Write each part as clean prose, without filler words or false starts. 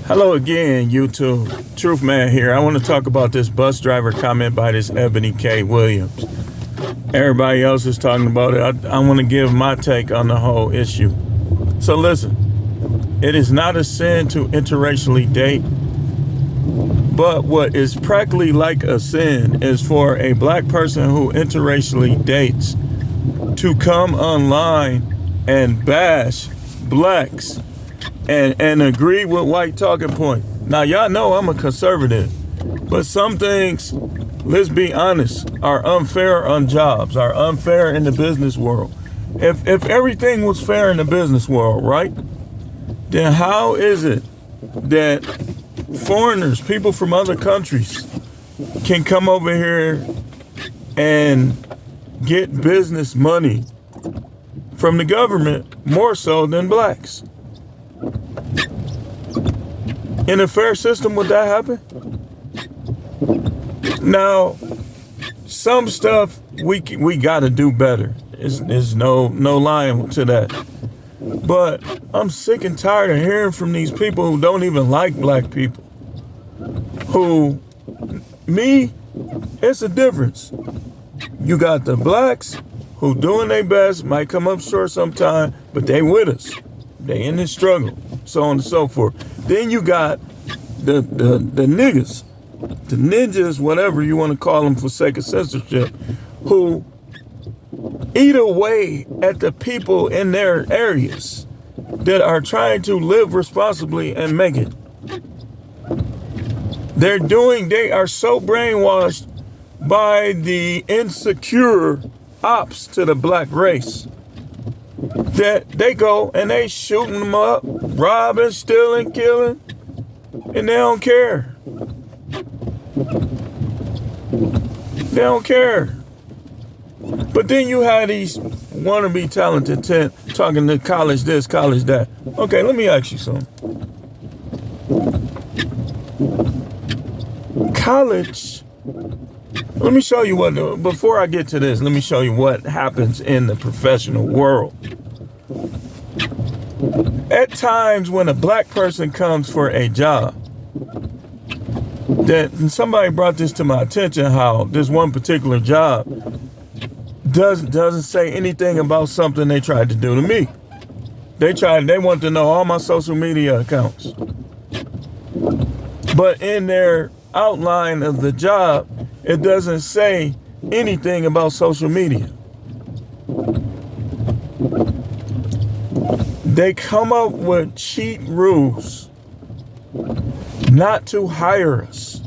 Hello again, YouTube. Truth Man here. I want to talk about this bus driver comment by this Eboni K. Williams. Everybody else is talking about it. I want to give my take on the whole issue. So listen, it is not a sin to interracially date, but what is practically like a sin is for a black person who interracially dates to come online and bash blacks and agree with white talking point. Now, y'all know I'm a conservative, but some things, let's be honest, are unfair on jobs, are unfair in the business world. If everything was fair in the business world, right, then how is it that foreigners, people from other countries, can come over here and get business money from the government more so than blacks? In a fair system, would that happen? Now, some stuff we got to do better. There's no lying to that. But I'm sick and tired of hearing from these people who don't even like black people. It's a difference. You got the blacks who doing their best, might come up short sometime, but they with us. They in this struggle, so on and so forth. Then you got the niggas, the ninjas, whatever you want to call them for sake of censorship, who eat away at the people in their areas that are trying to live responsibly and make it. They are so brainwashed by the insecure ops to the black race that they go and they shooting them up, robbing, stealing, killing, and they don't care. They don't care. But then you have these wannabe talented talking to college this, college that. Okay, let me ask you something. College, let me show you before I get to this, let me show you what happens in the professional world. At times when a black person comes for a job, that somebody brought this to my attention, how this one particular job doesn't say anything about something they tried to do to me. They want to know all my social media accounts. But in their outline of the job, it doesn't say anything about social media. They come up with cheat rules not to hire us.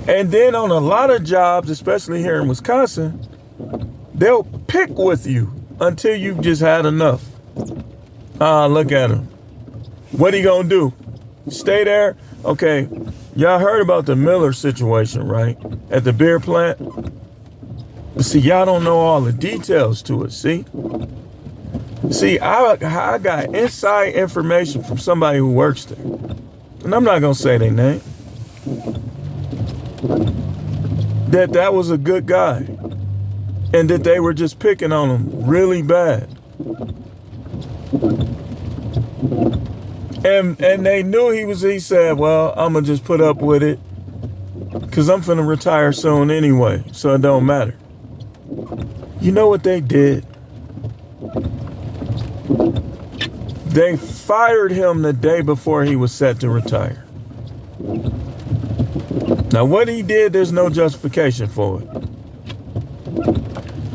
And then on a lot of jobs, especially here in Wisconsin, they'll pick with you until you've just had enough. Look at him. What are you gonna do? Stay there? Okay, y'all heard about the Miller situation, right? At the beer plant? But see, y'all don't know all the details to it, see? See, I got inside information from somebody who works there. And I'm not gonna say their name. That was a good guy. And that they were just picking on him really bad. And they knew he said, well, I'm gonna just put up with it because I'm finna retire soon anyway, so it don't matter. You know what they did? They fired him the day before he was set to retire. Now, what he did, there's no justification for it.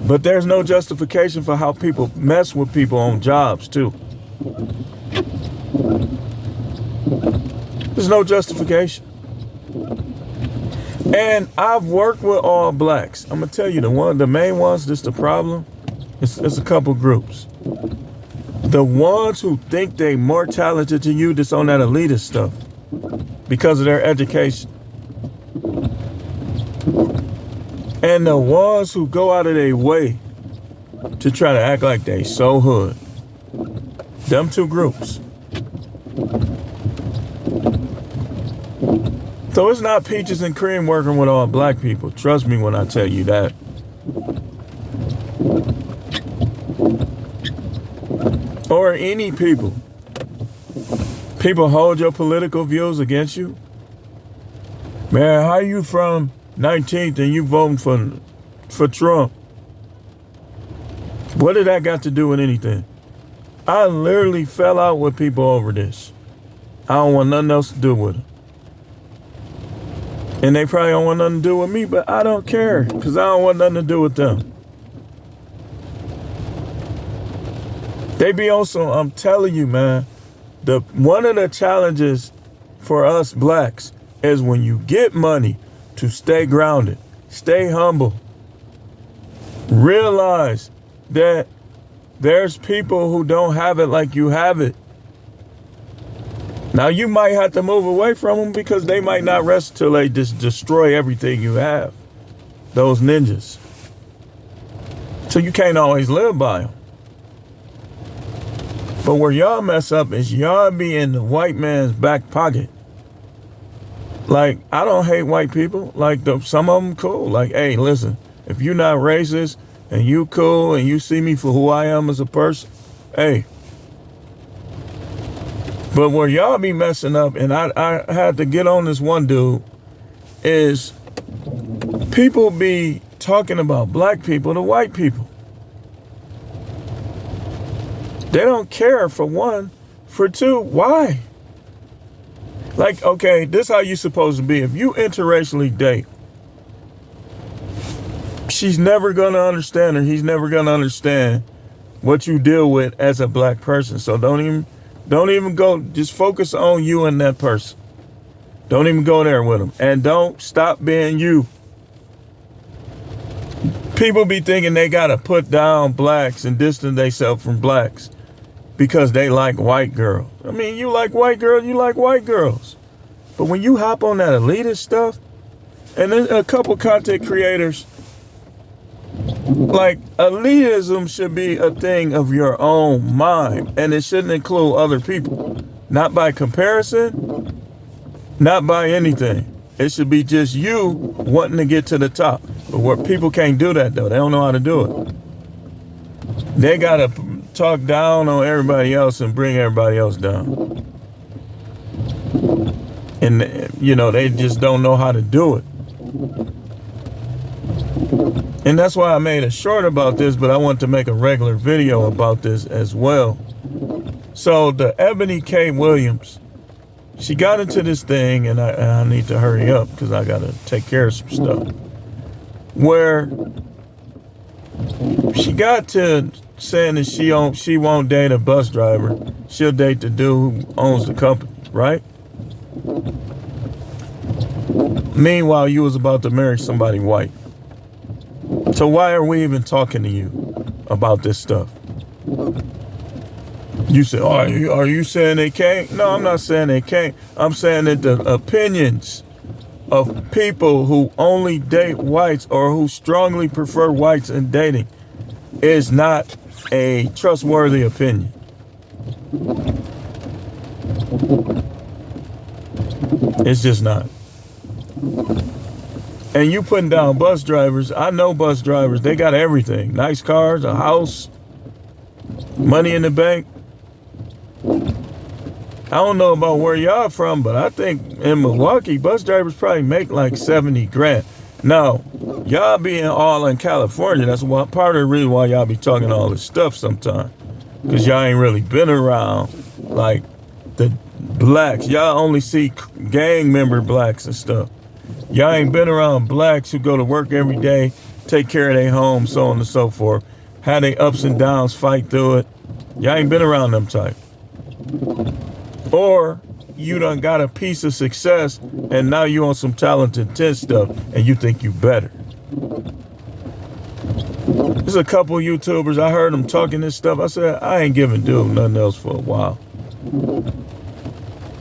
But there's no justification for how people mess with people on jobs, too. There's no justification. And I've worked with all blacks. I'm going to tell you, the main ones, this the problem, it's a couple groups. The ones who think they more talented to you that's on that elitist stuff because of their education. And the ones who go out of their way to try to act like they so hood. Them two groups. So it's not peaches and cream working with all black people. Trust me when I tell you that. or any people. People hold your political views against you. Man, how you from 19th and you voting for Trump? What did that got to do with anything? I literally fell out with people over this. I don't want nothing else to do with them. And they probably don't want nothing to do with me, but I don't care because I don't want nothing to do with them. They be also, I'm telling you, man, one of the challenges for us blacks is when you get money to stay grounded, stay humble, realize that there's people who don't have it like you have it. Now you might have to move away from them because they might not rest till they just destroy everything you have. Those ninjas. So you can't always live by them. But where y'all mess up is y'all be in the white man's back pocket. Like, I don't hate white people. Like, some of them cool. Like, hey, listen, if you're not racist and you cool and you see me for who I am as a person, hey. But where y'all be messing up, and I had to get on this one dude, is people be talking about black people to white people. They don't care, for one. For two, why? Like, okay, this is how you supposed to be. If you interracially date, she's never going to understand, or he's never going to understand what you deal with as a black person. So don't even go, just focus on you and that person. Don't even go there with them. And don't stop being you. People be thinking they got to put down blacks and distance themselves from blacks because they like white girls. I mean, you like white girls, you like white girls. But when you hop on that elitist stuff, and then a couple content creators, like, elitism should be a thing of your own mind, and it shouldn't include other people. Not by comparison, not by anything. It should be just you wanting to get to the top. But where people can't do that, though. They don't know how to do it. They got to talk down on everybody else and bring everybody else down. And, you know, they just don't know how to do it. And that's why I made a short about this, but I want to make a regular video about this as well. So the Eboni K. Williams, she got into this thing, and I need to hurry up because I got to take care of some stuff, where she got to saying that she won't date a bus driver. She'll date the dude who owns the company, right? Meanwhile, you was about to marry somebody white. So why are we even talking to you about this stuff? You say, oh, are you saying they can't? No, I'm not saying they can't. I'm saying that the opinions of people who only date whites or who strongly prefer whites in dating is not a trustworthy opinion. It's just not. And you putting down bus drivers. I know bus drivers. They got everything. Nice cars, a house, money in the bank. I don't know about where y'all from, but I think in Milwaukee, bus drivers probably make like 70 grand. Now, y'all being all in California, that's part of the reason why y'all be talking all this stuff sometimes. Because y'all ain't really been around like the blacks. Y'all only see gang member blacks and stuff. Y'all ain't been around blacks who go to work every day, take care of their home, so on and so forth. Have their ups and downs, fight through it. Y'all ain't been around them type. Or you done got a piece of success and now you on some talent intent stuff and you think you better. There's a couple YouTubers, I heard them talking this stuff. I said, I ain't giving dude nothing else for a while.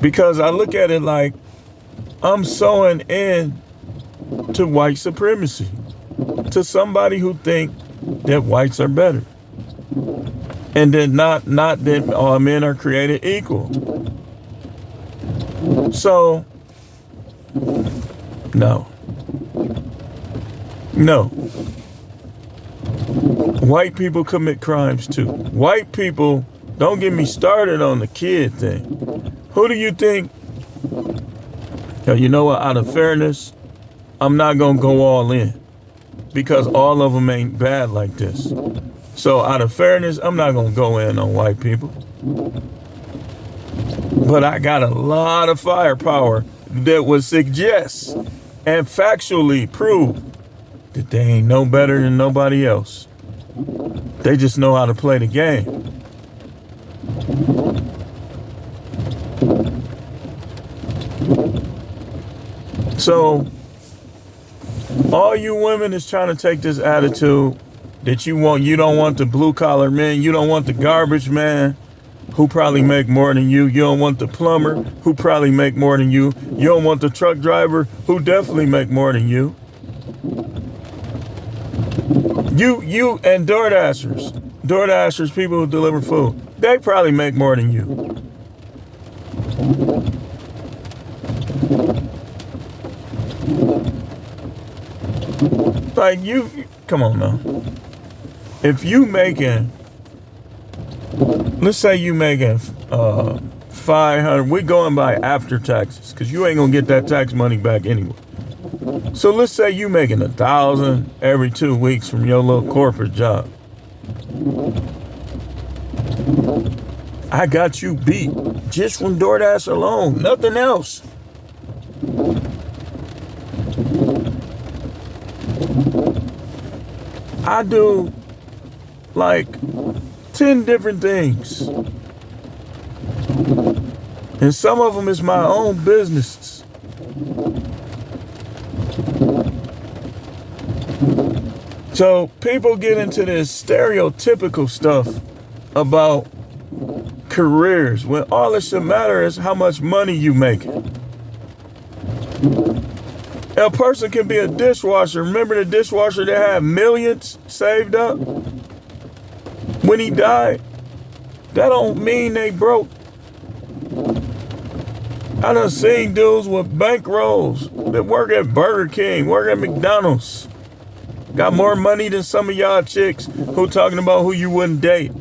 Because I look at it like I'm sewing in to white supremacy, to somebody who think that whites are better. And then not that all men are created equal. So, no. White people commit crimes too. White people Don't get me started on the kid thing. Who do you think? You know what? Out of fairness, I'm not going to go all in because all of them ain't bad like this. So out of fairness, I'm not going to go in on white people. But I got a lot of firepower that would suggest and factually prove that they ain't no better than nobody else. They just know how to play the game. So all you women is trying to take this attitude that you don't want the blue collar men, you don't want the garbage man who probably make more than you don't want the plumber who probably make more than you don't want the truck driver who definitely make more than you and DoorDashers, people who deliver food, they probably make more than you. Like come on now. If you making, let's say you making 500, we're going by after taxes, because you ain't gonna get that tax money back anyway. So let's say you making 1,000 every 2 weeks from your little corporate job. I got you beat just from DoorDash alone, nothing else. I do like 10 different things. And some of them is my own businesses. So people get into this stereotypical stuff about careers when all that should matter is how much money you making. A person can be a dishwasher. Remember the dishwasher that had millions saved up when he died? That don't mean they broke. I done seen dudes with bankrolls that work at Burger King, work at McDonald's. Got more money than some of y'all chicks who talking about who you wouldn't date.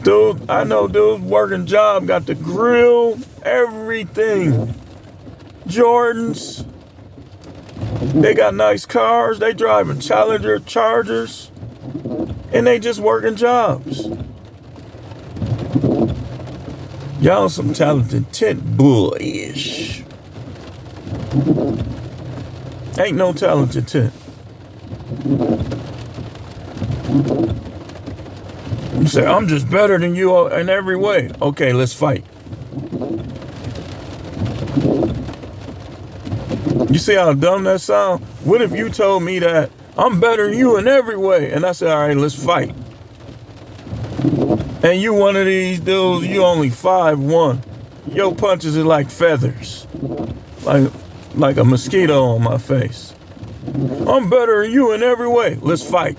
Dude, I know dudes working job, got the grill, everything. Jordans. They got nice cars. They driving Challenger Chargers. And they just working jobs. Y'all some talented tent boyish. Ain't no talented tent. You say, I'm just better than you in every way. Okay, let's fight. You see how dumb that sound? What if you told me that I'm better than you in every way? And I said, all right, let's fight. And you one of these dudes, you only 5'1". Your punches are like feathers. Like a mosquito on my face. I'm better than you in every way. Let's fight.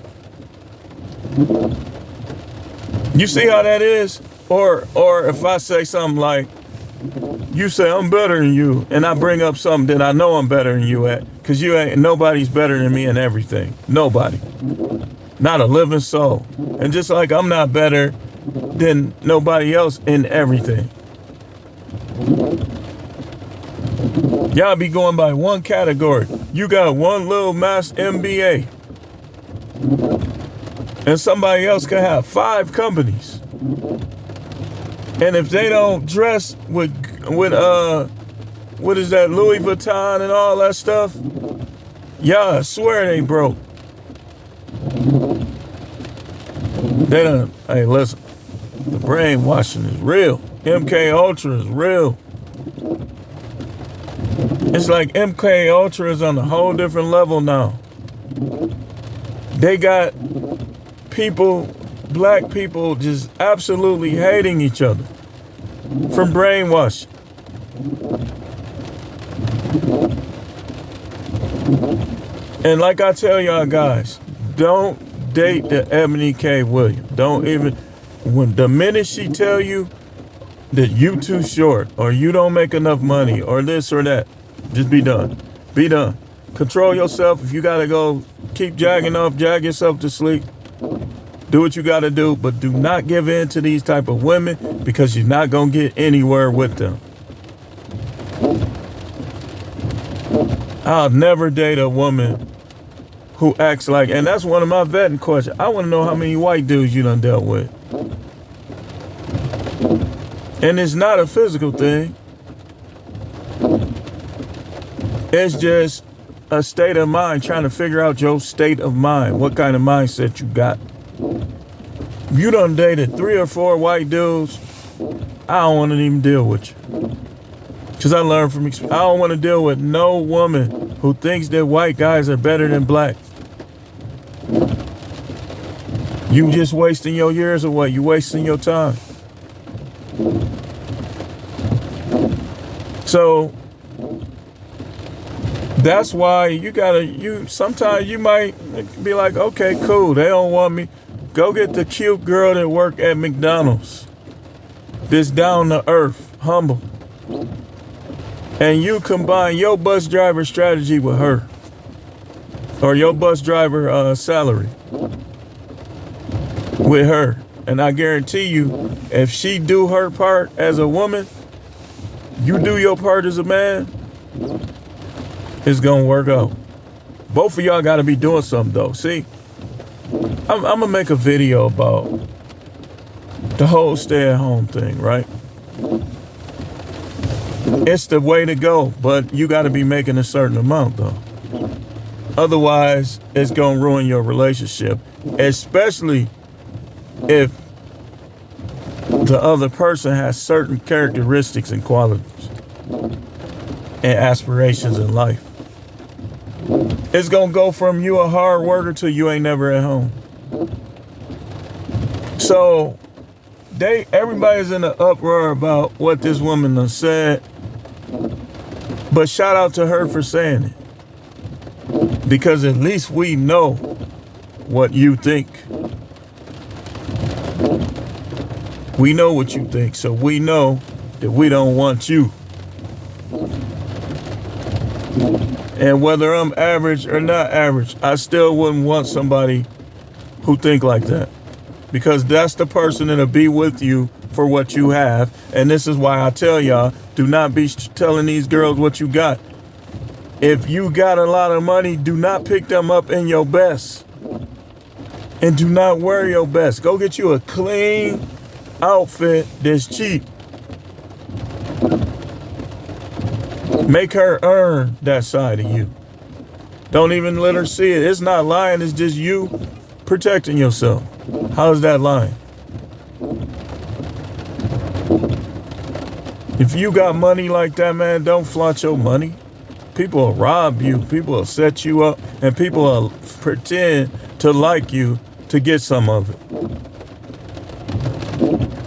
You see how that is? Or if I say something like, you say I'm better than you, and I bring up something that I know I'm better than you at, because nobody's better than me in everything. Nobody. Not a living soul. And just like I'm not better than nobody else in everything. Y'all be going by one category. You got one little mass MBA. And somebody else can have 5 companies. And if they don't dress with what is that, Louis Vuitton and all that stuff, y'all swear they broke. They done, hey, listen, the brainwashing is real. MK Ultra is real. It's like MK Ultra is on a whole different level now. They got people, black people, just absolutely hating each other from brainwashing. And like I tell y'all guys, don't date the Eboni K. Williams. Don't even, when the minute she tell you that you too short or you don't make enough money or this or that, just be done. Be done. Control yourself. If you got to go keep jagging off, jag yourself to sleep. Do what you got to do, but do not give in to these type of women because you're not going to get anywhere with them. I'll never date a woman who acts like, and that's one of my vetting questions. I want to know how many white dudes you done dealt with. And it's not a physical thing. It's just a state of mind, trying to figure out your state of mind, what kind of mindset you got. If you done dated 3 or 4 white dudes, I don't want to even deal with you. Because I learned from experience. I don't want to deal with no woman who thinks that white guys are better than black. You just wasting your years away. You wasting your time. So that's why sometimes you might be like, okay, cool, they don't want me. Go get the cute girl that work at McDonald's. This down to earth, humble. And you combine your bus driver strategy with her. Or your bus driver salary with her. And I guarantee you, if she do her part as a woman, you do your part as a man, it's gonna work out. Both of y'all gotta be doing something though. See, I'm gonna make a video about the whole stay-at-home thing, right? It's the way to go, but you gotta be making a certain amount though. Otherwise, it's gonna ruin your relationship, especially if the other person has certain characteristics and qualities and aspirations in life. It's gonna go from you a hard worker to you ain't never at home. So everybody's in an uproar about what this woman done said, but shout out to her for saying it, because at least we know what you think. We know what you think, so we know that we don't want you. And whether I'm average or not average, I still wouldn't want somebody who think like that, because that's the person that'll be with you for what you have. And this is why I tell y'all, do not be telling these girls what you got. If you got a lot of money, do not pick them up in your best. And do not wear your best. Go get you a clean outfit that's cheap. Make her earn that side of you. Don't even let her see it. It's not lying, it's just you protecting yourself. How's that lying? If you got money like that, man, don't flaunt your money. People will rob you, people will set you up, and people will pretend to like you to get some of it.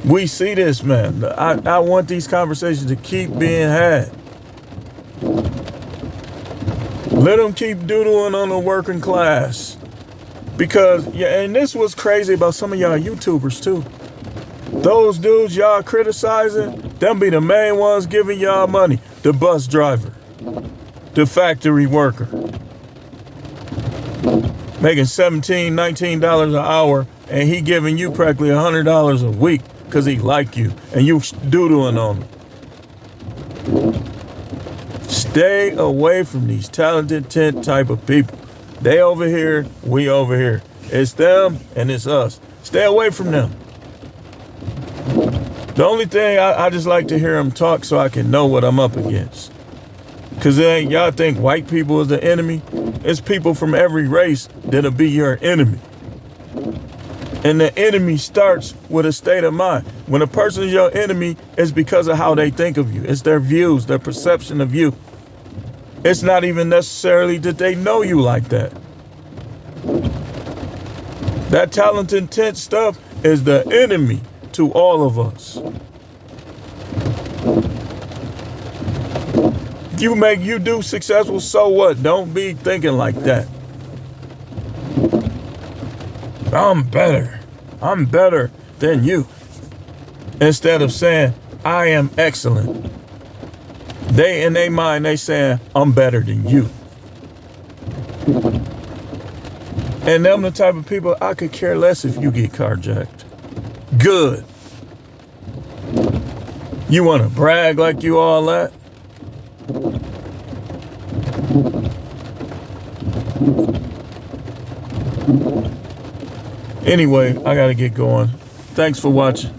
We see this, man. I want these conversations to keep being had. Let them keep doodling on the working class. Because, yeah, and this was crazy about some of y'all YouTubers too. Those dudes y'all criticizing, them be the main ones giving y'all money. The bus driver, the factory worker, making $17, $19 an hour, and he giving you practically $100 a week because he like you, and you doodling on him. Stay away from these talented tent type of people. They over here, we over here. It's them and it's us. Stay away from them. The only thing I just like to hear them talk so I can know what I'm up against. Because y'all think white people is the enemy. It's people from every race that'll be your enemy. And the enemy starts with a state of mind. When a person is your enemy, it's because of how they think of you. It's their views, their perception of you. It's not even necessarily that they know you like that. That talent intent stuff is the enemy to all of us. You do successful, so what? Don't be thinking like that. I'm better than you. Instead of saying, I am excellent. They, in their mind, they saying, I'm better than you. And them the type of people I could care less if you get carjacked. Good. You want to brag like you all that? Anyway, I got to get going. Thanks for watching.